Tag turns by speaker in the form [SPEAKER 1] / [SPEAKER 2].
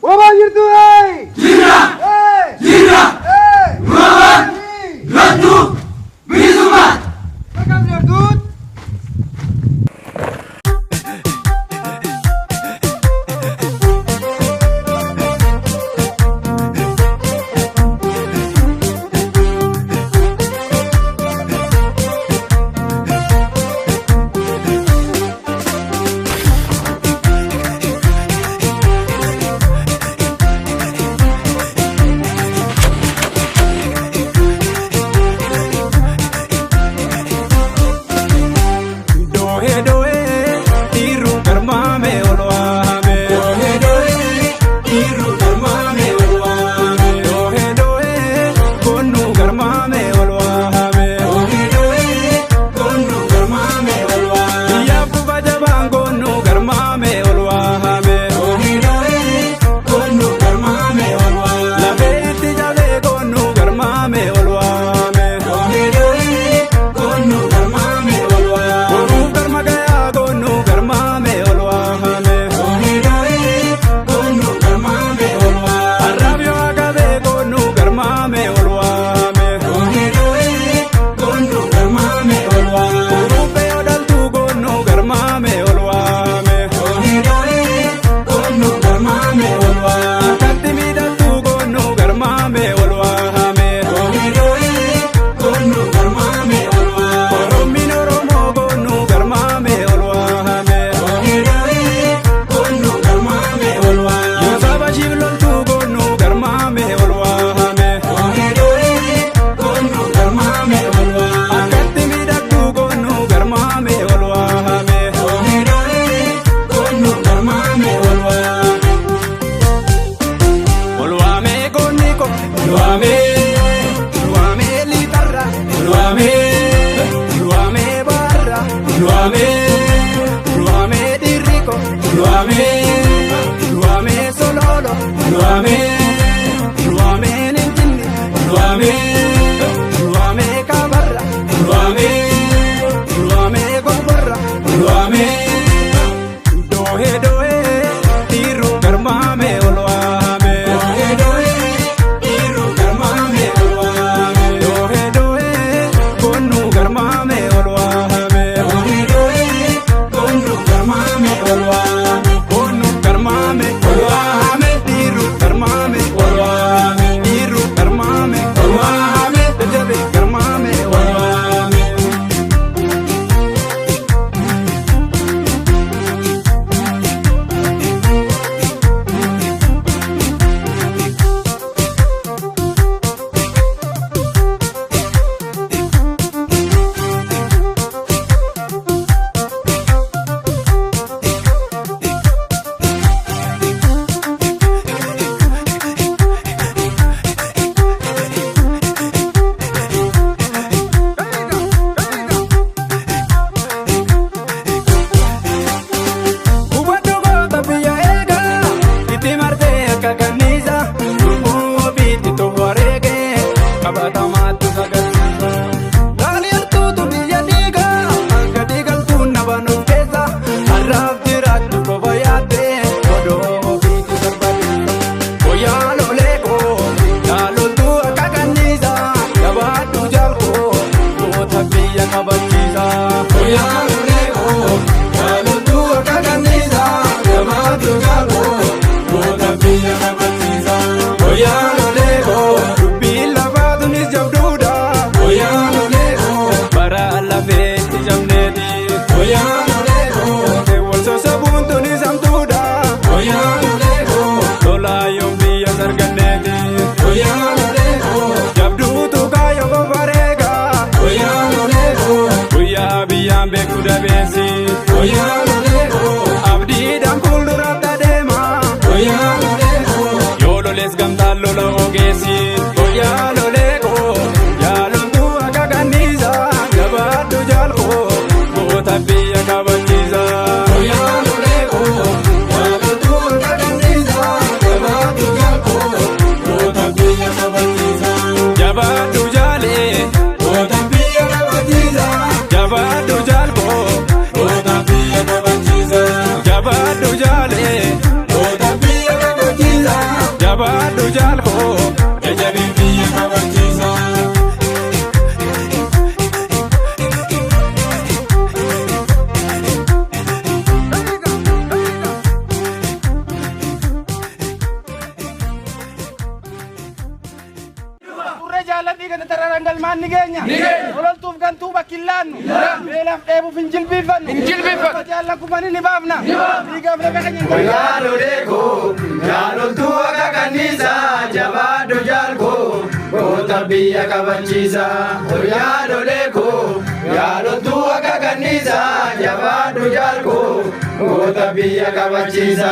[SPEAKER 1] Wabajirtu hai.
[SPEAKER 2] Jira! Jira! Murawan! Rantu! Bilisumat!
[SPEAKER 1] Welcome your dude.
[SPEAKER 2] Jabadu jale, oh, the
[SPEAKER 3] jabaadhu jaalkoo jajjabii biyya kabachiisa.
[SPEAKER 1] Jaalladhii kana tararaan galmaan ni geenya. Ololtuuf gantuu bakkillaannu. Beelaaf dheebuuf hin jilbiiffannu. Jaallan kumani ni baafna. Dhiigaaf lafa keenya.
[SPEAKER 2] Yaadolee koo yaaloltuu akka kanniisaa jabaadhu jaalkoo goota biyya kabachiisa. Yaadolee koo yaaloltuu akka kanniisaa jabaadhu jaalkoo goota biyya kabachiisa.